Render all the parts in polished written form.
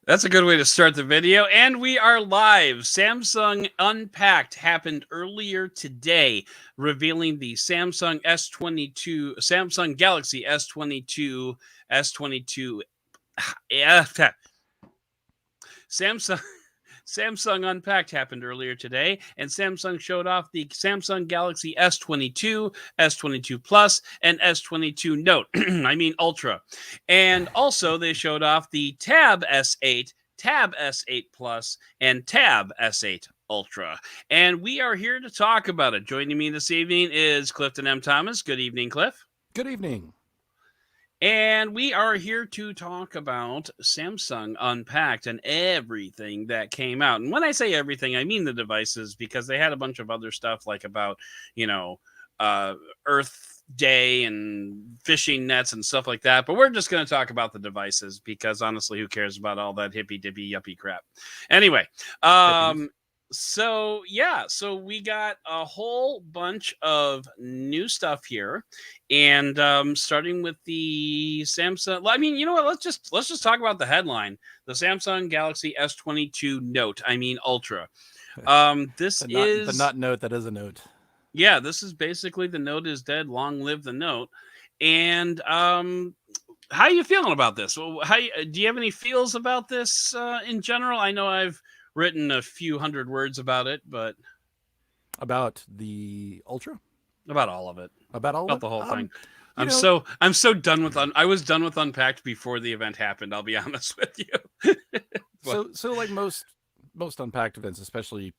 That's a good way to start the video. And we are live. Samsung Unpacked happened earlier today, revealing the Samsung Galaxy S22, S22, yeah, Samsung. Samsung Unpacked happened earlier today, and Samsung showed off the Samsung Galaxy S22, S22 Plus, and S22 Note. I mean Ultra. And also, they showed off the Tab S8, Tab S8 Plus, and Tab S8 Ultra. And we are here to talk about it. Joining me this evening is Clifton M. Thomas. Good evening, Cliff. Good evening. And we are here to talk about Samsung Unpacked and everything that came out. And when I say everything, I mean the devices, because they had a bunch of other stuff like about, you know, Earth Day and fishing nets and stuff like that. But we're just going to talk about the devices because honestly, who cares about all that hippy dippy yuppie crap? Anyway, so we got a whole bunch of new stuff here, and starting with the Samsung. I mean, you know what? Let's just talk about the headline: the Samsung Galaxy S22 Note. I mean Ultra. This is the not note that is a note. Yeah, this is basically the Note is dead. Long live the Note. And how are you feeling about this? Do you have any feels about this in general? I know I've written a few hundred words about it, but about the Ultra, about all of it, about the whole thing. I'm so done with I was done with Unpacked before the event happened. I'll be honest with you. so like most Unpacked events, especially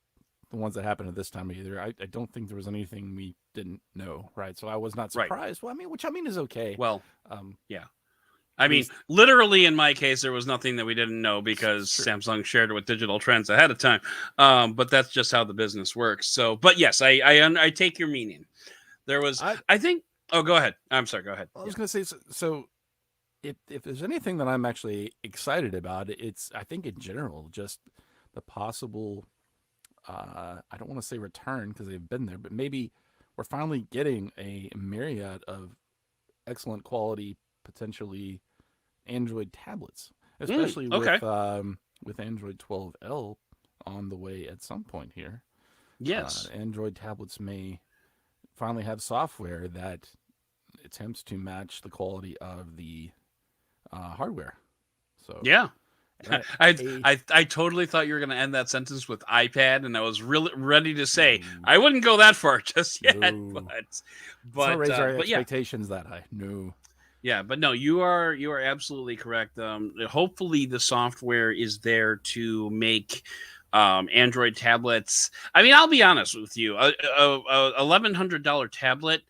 the ones that happened at this time of year, I don't think there was anything we didn't know, right? So I was not surprised. Right. Well, which is okay. Well, yeah. I mean, literally in my case, there was nothing that we didn't know because Samsung shared it with Digital Trends ahead of time. But that's just how the business works. So, but yes, I take your meaning. There was, I think. Oh, go ahead. I'm sorry. Go ahead. I was going to say so. If there's anything that I'm actually excited about, it's I think in general just the possible. I don't want to say return because they've been there, but maybe we're finally getting a myriad of excellent quality, potentially Android tablets, especially with Android 12L on the way at some point here. Yes, Android tablets may finally have software that attempts to match the quality of the hardware. So yeah. I totally thought you were going to end that sentence with iPad, and I was really ready to say I wouldn't go that far just yet. But raise our expectations that high. No. Yeah, but no, you are absolutely correct. Hopefully, the software is there to make Android tablets. I mean, I'll be honest with you: a $1,100 tablet,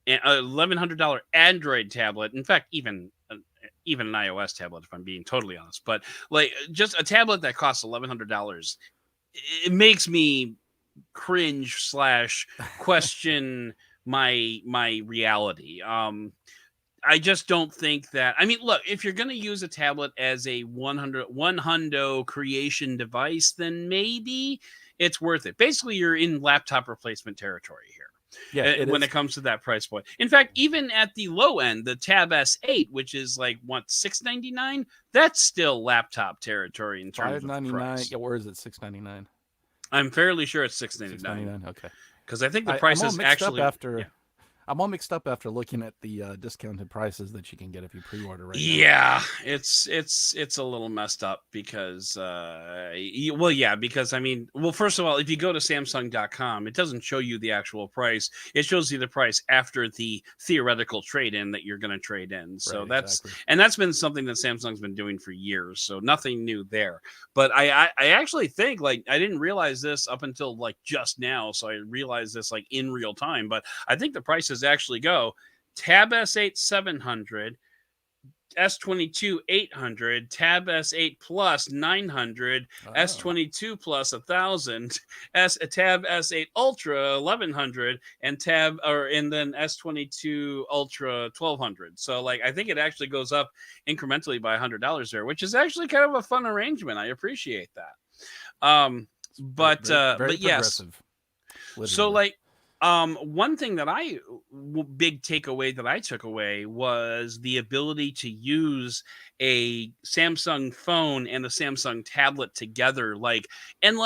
$1,100 Android tablet. In fact, even an iOS tablet, if I'm being totally honest. But like just a tablet that costs $1,100, it makes me cringe / question my reality. I just don't think that. I mean, look, if you're going to use a tablet as a one hundo creation device, then maybe it's worth it. Basically, you're in laptop replacement territory here. Yeah, when it comes to that price point. In fact, even at the low end, the Tab S8, which is like what, $699, that's still laptop territory in terms of price. Yeah, where is it? $699. I'm fairly sure it's $699. Okay. Because I think the price is actually I'm all mixed up after looking at the discounted prices that you can get if you pre-order right now. Yeah, it's a little messed up because, because I mean, first of all, if you go to Samsung.com, it doesn't show you the actual price. It shows you the price after the theoretical trade-in that you're going to trade in. So that's been something that Samsung's been doing for years. So nothing new there. But I actually think, like, I didn't realize this up until like just now. So I realized this like in real time. But I think the prices actually go Tab S8 $700, S22 $800, Tab S8 Plus $900, S22 Plus $1,000, Tab S8 Ultra $1,100, and then S22 Ultra $1,200. So like I think it actually goes up incrementally by $100 there, which is actually kind of a fun arrangement. I appreciate that. But yes. Literally. So like One thing that big takeaway that I took away was the ability to use a Samsung phone and a Samsung tablet together. And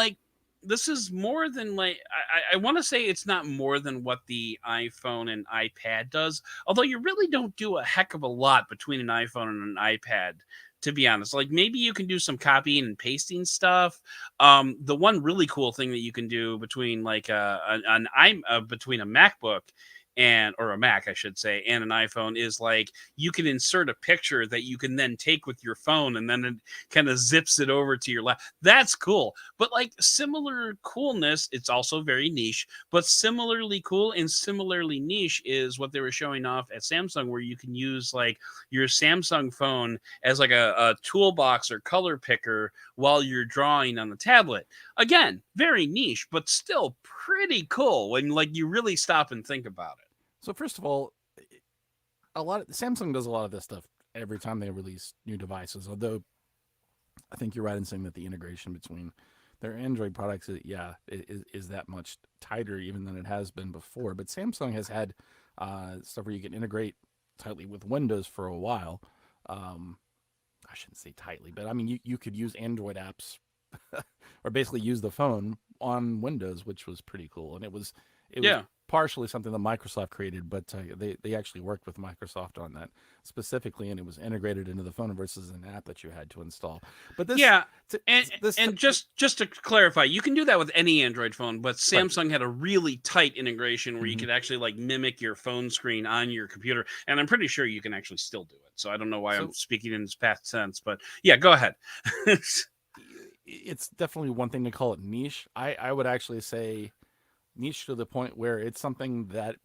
this is more than I want to say it's not more than what the iPhone and iPad does. Although you really don't do a heck of a lot between an iPhone and an iPad. To be honest, like maybe you can do some copying and pasting stuff. The one really cool thing that you can do between between a MacBook and or a Mac, I should say, and an iPhone is like you can insert a picture that you can then take with your phone, and then it kind of zips it over to your lap. That's cool. But like similar coolness, it's also very niche, but similarly cool and similarly niche is what they were showing off at Samsung, where you can use like your Samsung phone as like a toolbox or color picker while you're drawing on the tablet. Again, very niche, but still pretty cool when like you really stop and think about it. So first of all, Samsung does a lot of this stuff every time they release new devices. Although I think you're right in saying that the integration between their Android products, is that much tighter even than it has been before. But Samsung has had stuff where you can integrate tightly with Windows for a while. I shouldn't say tightly, but I mean you could use Android apps or basically use the phone on Windows, which was pretty cool. And it was Yeah. partially something that Microsoft created, but they actually worked with Microsoft on that specifically, and it was integrated into the phone versus an app that you had to install. But Yeah, t- and this and just to clarify, you can do that with any Android phone, but right. Samsung had a really tight integration where you Hmm. could actually like mimic your phone screen on your computer, and I'm pretty sure you can actually still do it. So I don't know why I'm So speaking in this past tense, but yeah, go ahead. it's definitely one thing to call it niche. I would actually say niche to the point where it's something that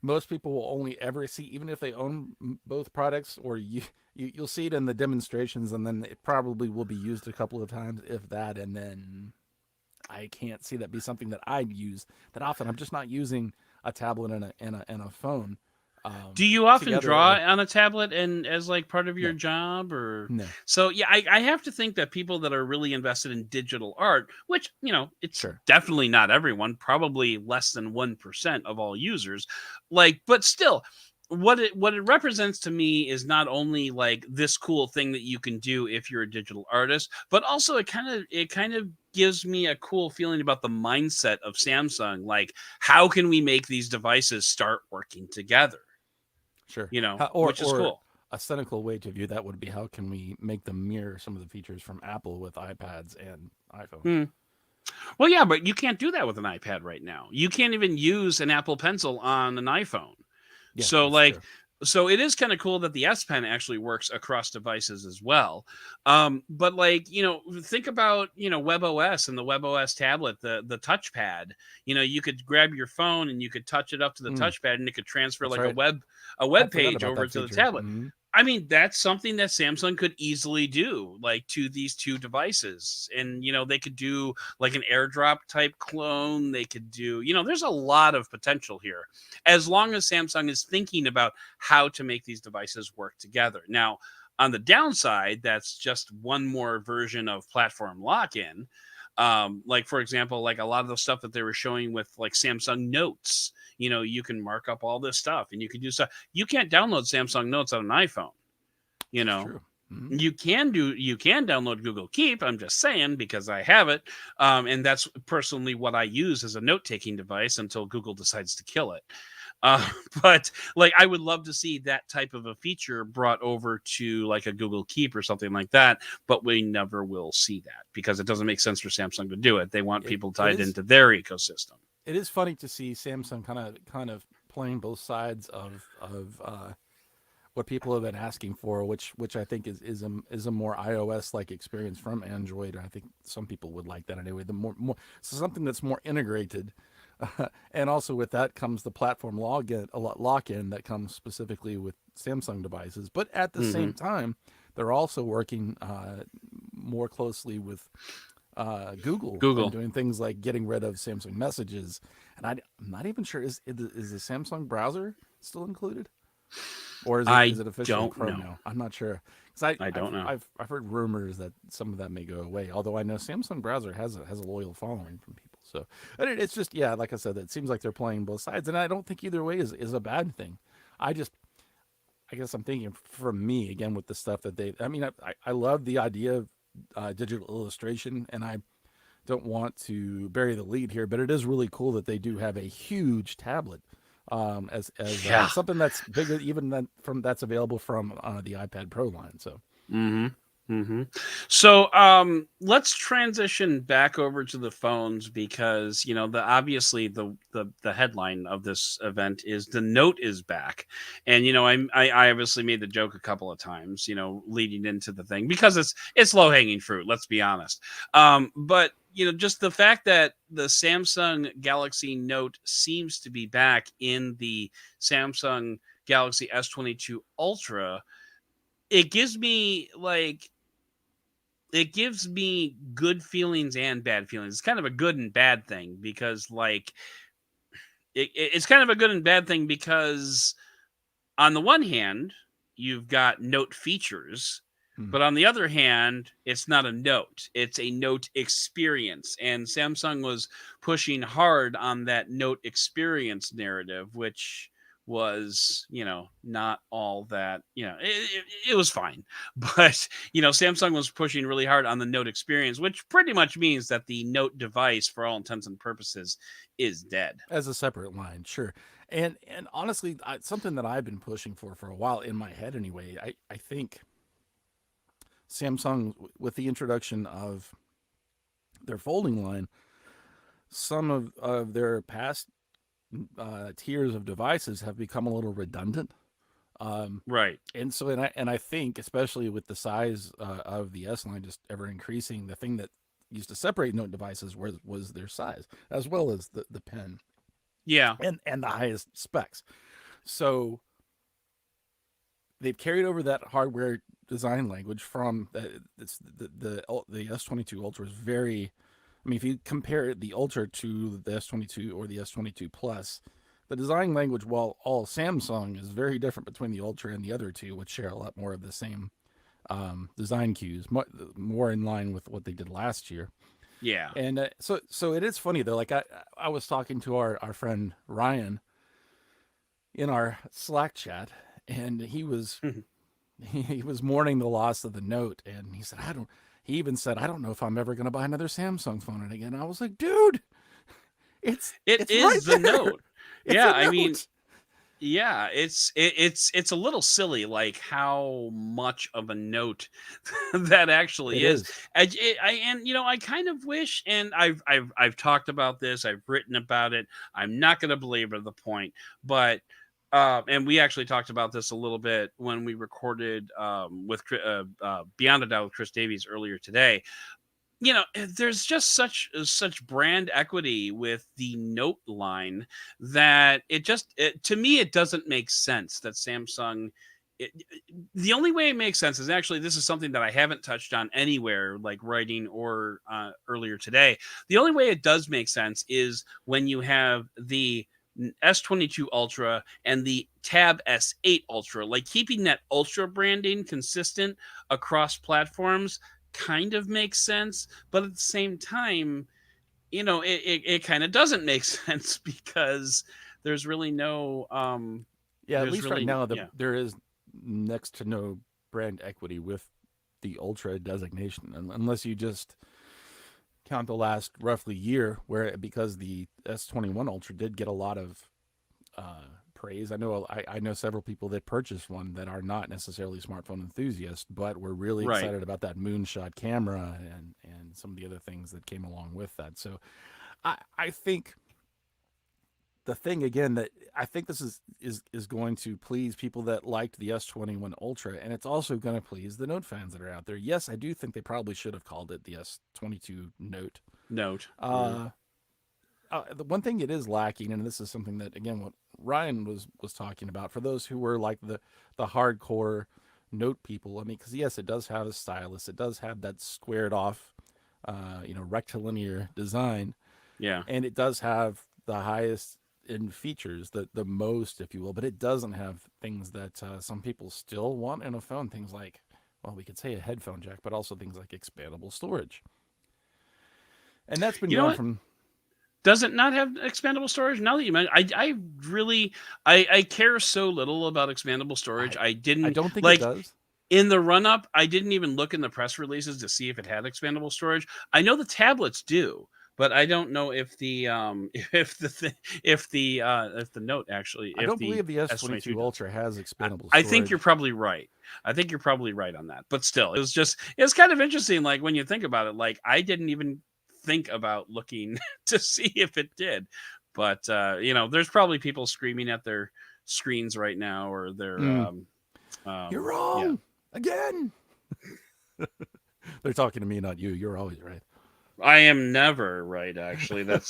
most people will only ever see, even if they own both products, or you'll see it in the demonstrations, and then it probably will be used a couple of times, if that, and then I can't see that be something that I'd use that often. I'm just not using a tablet and a phone Do you often together. draw Or on a tablet and as like part of your no, job or no, so yeah, I have to think that people that are really invested in digital art, which, it's sure, definitely not everyone, probably less than 1% of all users, like, but still, what it represents to me is not only like this cool thing that you can do if you're a digital artist, but also it kind of gives me a cool feeling about the mindset of Samsung. Like, how can we make these devices start working together? sure. Which is Or cool. a cynical way to view that would be, how can we make them mirror some of the features from Apple with iPads and iPhones? Hmm. Well, yeah, but you can't do that with an iPad right now. You can't even use an Apple Pencil on an iPhone. Yeah, So that's like true. so it is kind of cool that the S Pen actually works across devices as well. But like, think about, WebOS and the WebOS tablet, the touchpad. You could grab your phone and you could touch it up to the Mm, touchpad and it could transfer that's like a right. web I forgot page about over that to the feature. tablet. Hmm. I mean, that's something that Samsung could easily do, like to these two devices. And, they could do like an airdrop type clone. They could do, there's a lot of potential here as long as Samsung is thinking about how to make these devices work together. Now, on the downside, that's just one more version of platform lock in. Like, for example, like a lot of the stuff that they were showing with like Samsung Notes, you can mark up all this stuff and you can do stuff. You can't download Samsung Notes on an iPhone. You That's know, true. Hmm. you can download Google Keep. I'm just saying because I have it, and that's personally what I use as a note taking device until Google decides to kill it. Uh, but like, I would love to see that type of a feature brought over to like a Google Keep or something like that. But we never will see that because it doesn't make sense for Samsung to do it. They want It people it tied is into their ecosystem. it is funny to see Samsung kind of playing both sides of what people have been asking for, which I think is a more iOS like experience from Android. I think some people would like that anyway. The more so something that's more integrated, and also with that comes the platform login a lot lock in that comes specifically with Samsung devices. But at the Hmm. same time, they're also working more closely with Google and Google. doing things like getting rid of Samsung Messages. And I'm not even sure, is the Samsung browser still included, or is I it officially don't Chrome know. now? I'm not sure, because I don't know. I've heard rumors that some of that may go away. Although I know Samsung browser has a loyal following from people. So it's just, yeah, like I said, it seems like they're playing both sides, and I don't think either way is a bad thing. I just, I guess I'm thinking for me again with the stuff that they. I mean, I love the idea of digital illustration, and I don't want to bury the lead here, but it is really cool that they do have a huge tablet as Yeah. something that's bigger even than from that's available from the iPad Pro line. So Mm-hmm. Mm-hmm. So let's transition back over to the phones because the obviously the headline of this event is the Note is back, and I obviously made the joke a couple of times leading into the thing because it's low hanging fruit. Let's be honest. But just the fact that the Samsung Galaxy Note seems to be back in the Samsung Galaxy S22 Ultra, it gives me good feelings and bad feelings. It's kind of a good and bad thing because it's kind of a good and bad thing because on the one hand, you've got Note features, hmm. but on the other hand, it's not a Note. It's a Note experience. And Samsung was pushing hard on that Note experience narrative, which was, not all that, it was fine. But, Samsung was pushing really hard on the Note experience, which pretty much means that the Note device, for all intents and purposes, is dead. As a separate line, sure. And honestly, something that I've been pushing for a while in my head anyway. I think Samsung, with the introduction of their folding line, some of their past tiers of devices have become a little redundant. Um, Right. and so, and I think, especially with the size of the S line just ever increasing, the thing that used to separate Note devices was their size, as well as the pen Yeah. and the highest specs. So they've carried over that hardware design language from the S22 Ultra is very. I mean, if you compare the Ultra to the S22 or the S22 Plus, the design language, while all Samsung, is very different between the Ultra and the other two, which share a lot more of the same design cues, more in line with what they did last year. Yeah. And so it is funny though. Like I was talking to our friend Ryan in our Slack chat, and he was mourning the loss of the Note, and he said, I don't. He even said, I don't know if I'm ever going to buy another Samsung phone. And again, I was like, dude, It it's right is the there. Note. It's Yeah, a I mean, Note. yeah, it's a little silly, like how much of a note that It actually is. is. And I kind of wish, and I've talked about this, I've written about it. I'm not going to belabor the point, but and we actually talked about this a little bit when we recorded with Beyond a Doubt with Chris Davies earlier today. There's just such brand equity with the Note line that to me it doesn't make sense that Samsung the only way it makes sense is actually this is something that I haven't touched on anywhere like writing or earlier today. The only way it does make sense is when you have the S22 Ultra and the Tab S8 Ultra, like keeping that Ultra branding consistent across platforms kind of makes sense, but at the same time, it kind of doesn't make sense because there's really no Yeah, at there's least right really now, yeah. there is next to no brand equity with the Ultra designation, unless you just count the last roughly year, where because the S21 Ultra did get a lot of praise. I know several people that purchased one that are not necessarily smartphone enthusiasts, but were really Right. excited about that moonshot camera and some of the other things that came along with that. So I think the thing again that I think this is going to please people that liked the S21 Ultra, and it's also going to please the Note fans that are out there. Yes, I do think they probably should have called it the S22 Note. Note. Mhm. Uh, the one thing it is lacking, and this is something that again what Ryan was talking about for those who were like the hardcore Note people. I mean, because yes, it does have a stylus, it does have that squared off, rectilinear design, Yeah. and it does have the highest in features, the most, if you will, but it doesn't have things that some people still want in a phone. Things like, well, we could say a headphone jack, but also things like expandable storage, and that's been You know going what? from. Does it not have expandable storage? Now that you mention, I really, I care so little about expandable storage. I I I didn't don't think it like does. in the run up. I didn't even look in the press releases to see if it had expandable storage. I know the tablets do, but I don't know if the if the Note actually I if don't the believe the S22 S22 does. Ultra has expandable I think you're storage. probably right. I think you're probably right on that. But still, it's kind of interesting. Like when you think about it, like I didn't even think about looking to see if it did. But there's probably people screaming at their screens right now or their Mm, you're yeah. wrong again. They're talking to me, not you. You're always right. I am never right. Actually, that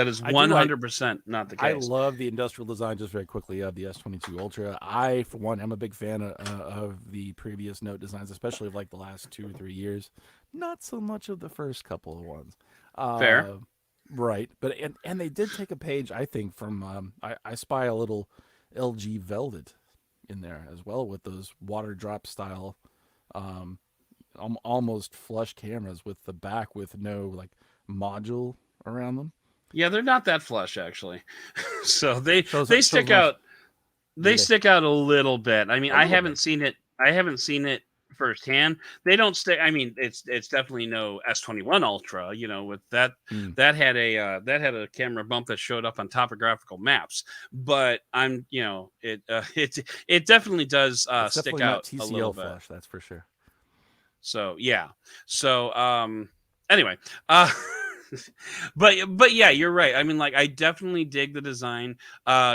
is I do. 100% not the I case. love the industrial design, just very quickly, of the S22 Ultra. I, for one, am a big fan of the previous Note designs, especially of like the last 2 or 3 years. Not so much of the first couple of ones. Fair. Uh, right. But and they did take a page, I think, from I spy a little LG Velvet in there as well, with those water drop style um, almost flush cameras with the back with no like module around them. Yeah, they're not that flush actually. So they Shows stick off. out Do they they? stick out a little bit. I mean, A little bit. I haven't seen it firsthand. They don't stick. I mean, it's definitely no S21 Ultra. With that Mm. that had a camera bump that showed up on topographical maps. But it definitely does It's stick definitely not out a little TCL bit. flush, that's for sure. So yeah. So anyway, uh but yeah, you're right. I mean, like I definitely dig the design.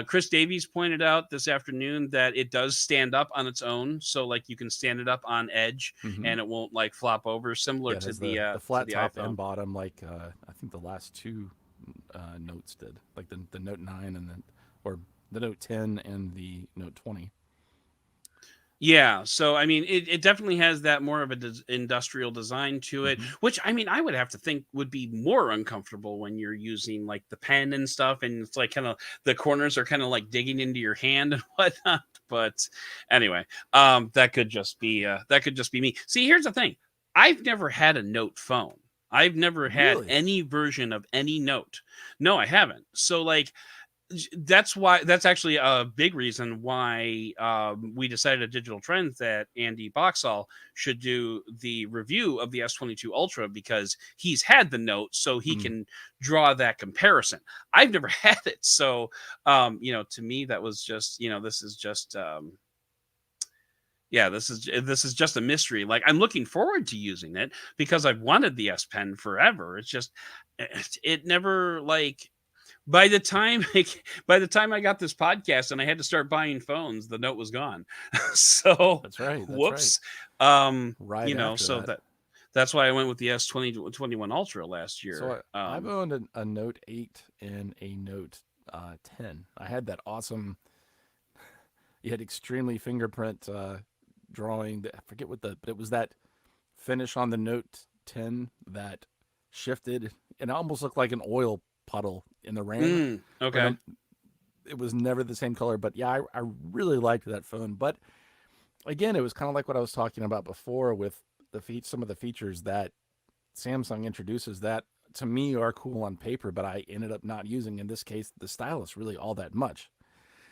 Chris Davies pointed out this afternoon that it does stand up on its own, so like you can stand it up on edge Hmm. and it won't like flop over, similar Yeah, it to has the the flat top and iPhone. bottom, like I think the last two notes did, like the Note 9 and then, or the Note 10 and the Note 20. Yeah, so I mean, it definitely has that more of a industrial design to it, Hmm. which I mean, I would have to think would be more uncomfortable when you're using like the pen and stuff, and it's like kind of the corners are kind of like digging into your hand and whatnot. But anyway, that could just be me. See, here's the thing: I've never had a Note phone. I've never had Really? any version of any Note. No, I haven't. So like that's actually a big reason why we decided at Digital Trends that Andy Boxall should do the review of the S22 Ultra because he's had the Note, so he Mm. can draw that comparison. I've never had it, so to me that was just this is just yeah, this is just a mystery. Like I'm looking forward to using it because I've wanted the S Pen forever. It's just it never like by the time I got this podcast and I had to start buying phones, the Note was gone. So That's right. That's right. whoops. Right after So that. that's why I went with the S21 Ultra last So year. I've owned a Note 8 and a Note 10. I had that awesome, you had extremely fingerprint drawing. I forget what but it was that finish on the Note 10 that shifted, and it almost looked like an oil puddle in the rain. But Okay. it was never the same color. But yeah, I really liked that phone. But again, it was kind of like what I was talking about before with some of the features that Samsung introduces that to me are cool on paper, but I ended up not using. In this case, the stylus really all that much.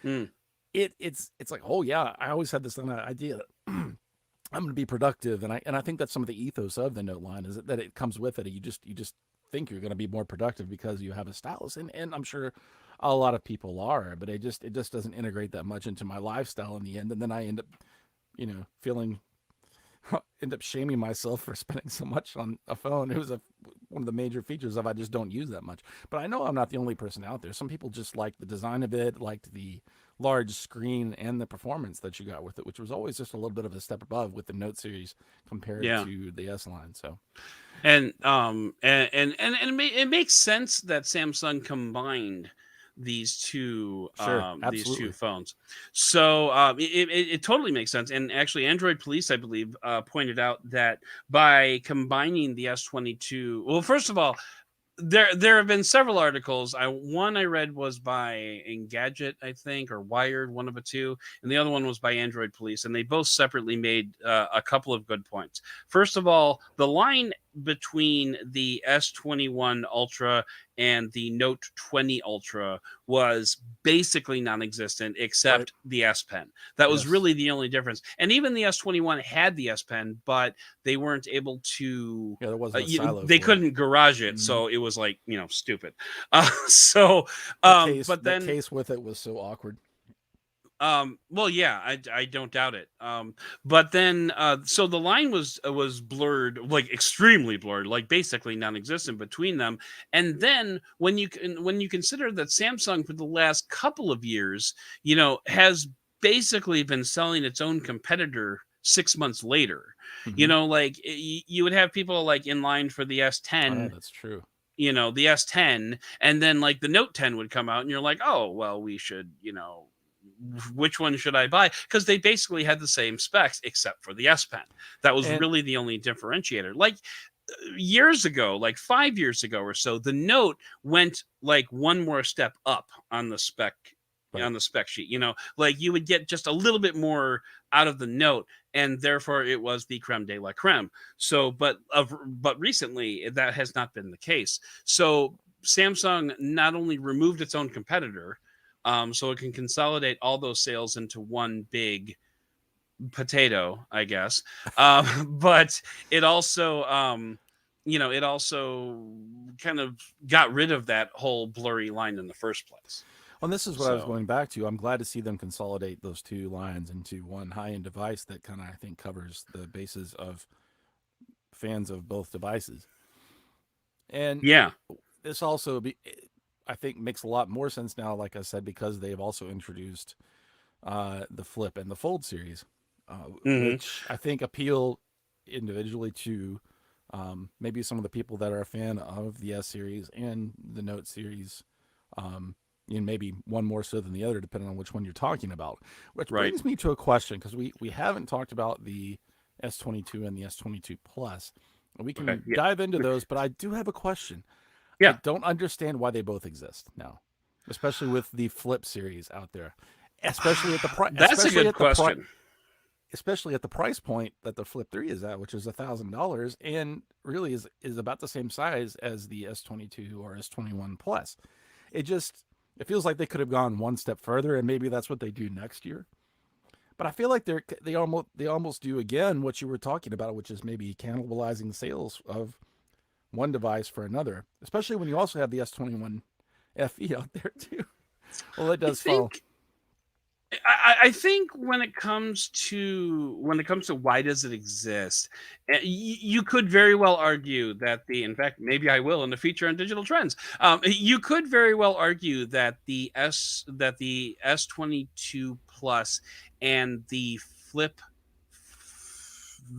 Mm, It's like, oh yeah, I always had this idea that I'm going to be productive, and I think that's some of the ethos of the Note line is that it comes with it. You just think you're going to be more productive because you have a stylus, and I'm sure a lot of people are, but it just doesn't integrate that much into my lifestyle in the end, and then I end up feeling end up shaming myself for spending so much on a phone. It was one of the major features of I just don't use that much. But I know I'm not the only person out there. Some people just like the design of it, liked the large screen and the performance that you got with it, which was always just a little bit of a step above with the Note series compared yeah. to the S line. So It makes sense that Samsung combined sure, these two absolutely. phones. So it totally makes sense. And actually, Android Police, I believe, pointed out that by combining the S22, well, first of all, there have been several articles. One I read was by Engadget, I think, or Wired, one of the two, and the other one was by Android Police, and they both separately made a couple of good points. First of all, the line between the S21 Ultra and the Note 20 Ultra was basically non-existent, Right. except the S Pen. That was Yes. really the only difference. And even the S21 had the S Pen, but they weren't able to. Yeah, there wasn't a You, silo they for it. couldn't garage it, Hmm. so it was like stupid. So, but That then case with it was so awkward. well, yeah, I don't doubt it. But then so the line was blurred, like extremely blurred, like basically non-existent between them. And then when you consider that Samsung for the last couple of years, has basically been selling its own competitor 6 months later. Hmm. Like you would have people like in line for the Oh yeah, S10, that's true. the S10, and then like the Note 10 would come out, and you're like, oh, well, we should, which one should I buy? Because they basically had the same specs except for the S Pen. That was And really the only differentiator. Like years ago, like 5 years ago or so, the Note went like one more step up right. on the spec sheet. Like you would get just a little bit more out of the Note, and therefore it was the creme de la creme. So, but recently that has not been the case. So Samsung not only removed its own competitor, so it can consolidate all those sales into one big potato, I guess. But it also, it also kind of got rid of that whole blurry line in the first place. Well, this is what I was So going back to. I'm glad to see them consolidate those two lines into one high-end device that kind of, I think, covers the bases of fans of both devices. And yeah, this also, I think, makes a lot more sense now, like I said, because they've also introduced the Flip and the Fold series, hmm which I think appeal individually to maybe some of the people that are a fan of the S series and the Note series, and maybe one more so than the other, depending on which one you're talking about. Which right. brings me to a question, because we haven't talked about the S22 and the S22 Plus. We Okay, can yeah, dive into those, but I do have a question. I yeah. don't understand why they both exist now, especially with the Flip series out there, especially at the price, That's a good question. especially at the price point that the Flip 3 is at, which is $1,000, and really is about the same size as the S22 or S21 Plus. It just it feels like they could have gone one step further, and maybe that's what they do next year. But I feel like they almost do again what you were talking about, which is maybe cannibalizing sales of one device for another, especially when you also have the S21 FE out there too. Well, it I does fall. think I think when it comes to why does it exist, you could very well argue that in fact, maybe I will in the feature on digital trends. You could very well argue that the S22 Plus and the Flip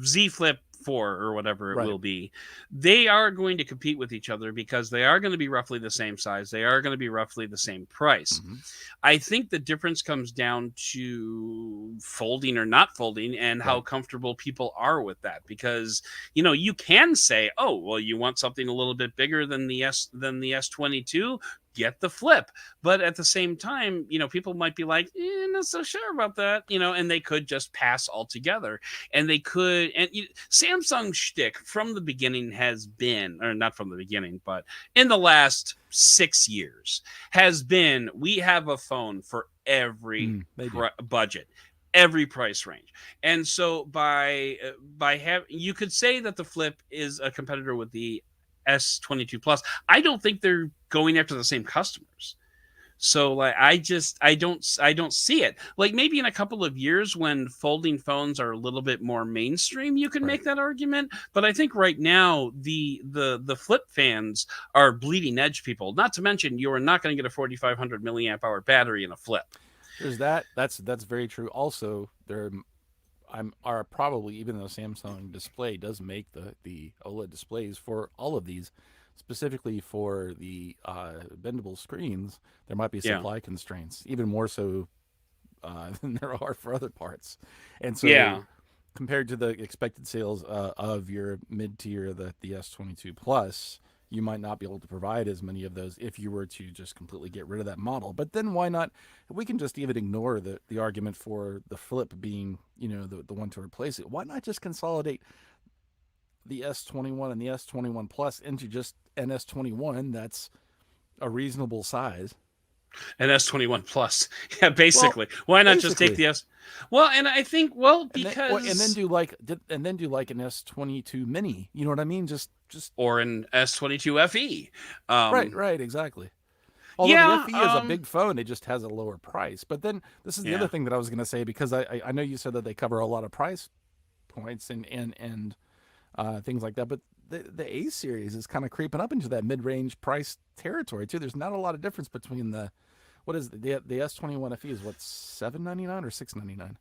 Z Flip 4 or whatever it Right. will be, they are going to compete with each other because they are going to be roughly the same size. They are going to be roughly the same price. Mm-hmm. I think the difference comes down to folding or not folding and how Right. comfortable people are with that. Because you can say, "Oh, well, you want something a little bit bigger than the S22, get the Flip." But at the same time, people might be like, "Not so sure about that," and they could just pass altogether. And they could, and Samsung's shtick from the beginning has been, or not from the beginning, but in the last 6 years has been, we have a phone for every They do. budget, every price range. And so by having, you could say that the Flip is a competitor with the S22 Plus. I don't think they're going after the same customers. So like I don't see it. Like maybe in a couple of years when folding phones are a little bit more mainstream, you can Right. make that argument. But I think right now the Flip fans are bleeding edge people. Not to mention you are not going to get a 4,500 milliamp hour battery in a Flip. There's that. That's very true. Also, are probably, even though Samsung Display does make the OLED displays for all of these, specifically for the bendable screens, there might be Yeah. supply constraints, even more so than there are for other parts. And so, Yeah. compared to the expected sales of your mid tier, the S22 Plus, you might not be able to provide as many of those if you were to just completely get rid of that model. But then why not? We can just even ignore the argument for the Flip being the one to replace it. Why not just consolidate the S21 and the S21 Plus into just an S21 that's a reasonable size. An S21 Plus. Yeah, Well, basically. Why not just take basically, the S? Well, and I think, well, and then because, do like an S22 Mini. You know what I mean? Just or an S22 FE. right, Um, right, exactly. Although the yeah, FE is a big phone, it just has a lower price. But then this is the other yeah. thing that I was going to say, because I know you said that they cover a lot of price points and things like that, but the A series is kind of creeping up into that mid range price territory too. There's not a lot of difference between what is the S21 FE is what, $799 or $699?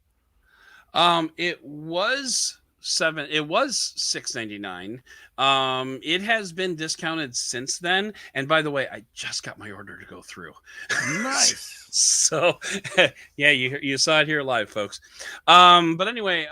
It was $6.99. It has been discounted since then. And by the way, I just got my order to go through. Nice. So yeah, you saw it here live, folks. But anyway,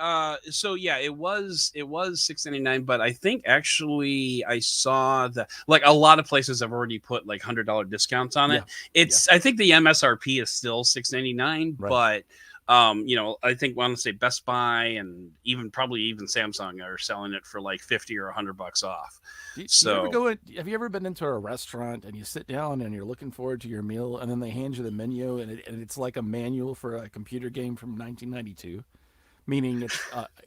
so yeah, it was $6.99, but I think actually I saw that like a lot of places have already put like $100 discounts on it. Yeah, yeah, I think the MSRP is still $6.99, right. but I think want to say Best Buy and probably even Samsung are selling it for like 50 or $100 off. Do you ever So have you ever been into a restaurant and you sit down and you're looking forward to your meal, and then they hand you the menu, and it's like a manual for a computer game from 1992, meaning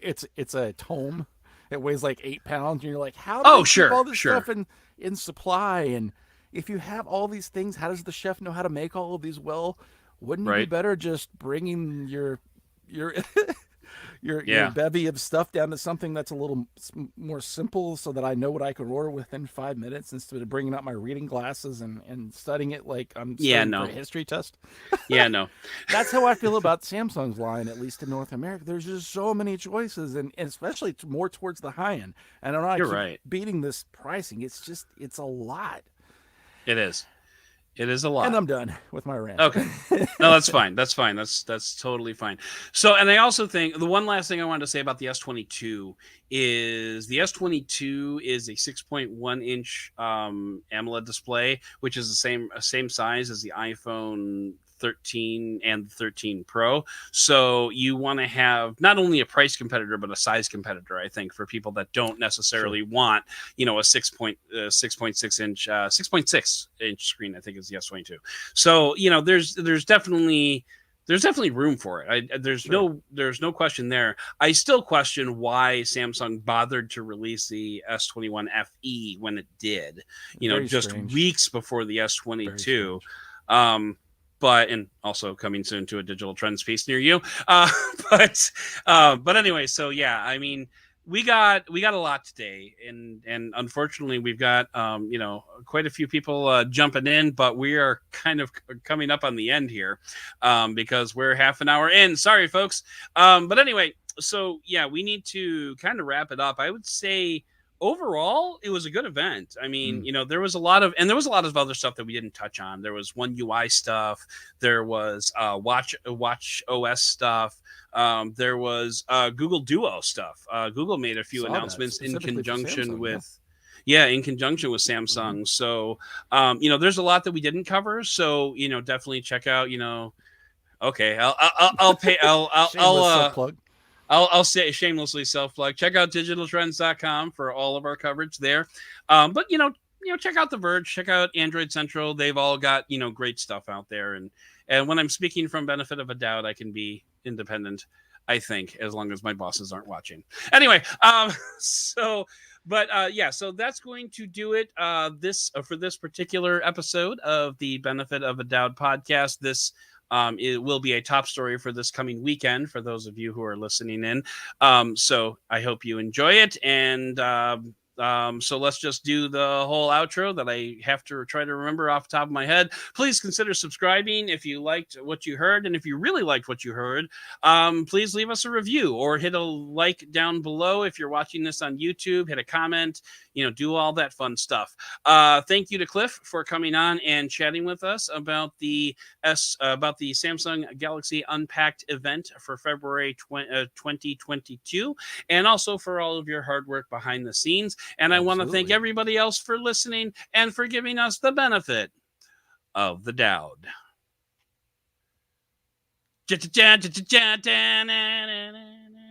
it's a tome. It weighs like 8 pounds, and you're like, how do oh they keep all sure, this sure. stuff in supply? And if you have all these things, how does the chef know how to make all of these well? Wouldn't it be Right. better just bringing your your Yeah. bevy of stuff down to something that's a little more simple, so that I know what I can order within 5 minutes, instead of bringing out my reading glasses and studying it like I'm Yeah, studying for a no. history test? Yeah, no. That's how I feel about Samsung's line, at least in North America. There's just so many choices, and especially more towards the high end. And I know I You're keep right. beating this pricing. It's a lot. It is. It is a And lot. I'm done with my rant. Okay. No, that's fine. That's fine. That's totally fine. So, and I also think the one last thing I wanted to say about the S22 is the S22 is a 6.1 inch AMOLED display, which is the same size as the iPhone 13 and 13 Pro. So you want to have not only a price competitor but a size competitor. I think for people that don't Sure. necessarily want a 6.6 inch screen. I think is the S22. So there's definitely room for it. Sure. There's no question there. I still question why Samsung bothered to release the S21 FE when it did. Very Just strange. weeks before the Very S22. strange. Um, and also coming soon to a digital trends piece near you. Uh, but anyway, so yeah, I mean, we got a lot today, and unfortunately we've got quite a few people jumping in, but we are kind of coming up on the end here because we're half an hour in. Sorry, folks. But anyway, so yeah, we need to kind of wrap it up. I would say overall it was a good event. I mean, Mm. there was a lot of other stuff that we didn't touch on. There was One UI stuff. There was watch OS stuff. There was Google Duo stuff. Google made a few Saw that announcements specifically for Samsung. Yeah. in conjunction with Mm-hmm. Samsung. So there's a lot that we didn't cover. So definitely check out. Okay, I'll pay. Shameless self plug. I'll say shamelessly self plug. Check out digitaltrends.com for all of our coverage there. But check out The Verge, check out Android Central. They've all got great stuff out there. And when I'm speaking from benefit of a doubt, I can be independent. I think as long as my bosses aren't watching. Anyway, so. But yeah, so that's going to do it. For this particular episode of the Benefit of a Doubt podcast. It will be a top story for this coming weekend for those of you who are listening in. So I hope you enjoy it. And so let's just do the whole outro that I have to try to remember off the top of my head. Please consider subscribing if you liked what you heard. And if you really liked what you heard, please leave us a review or hit a like down below. If you're watching this on YouTube, hit a comment, do all that fun stuff. Thank you to Cliff for coming on and chatting with us about the Samsung Galaxy Unpacked event for February 2022, and also for all of your hard work behind the scenes. And I want to thank Absolutely. everybody else for listening and for giving us the benefit of the doubt.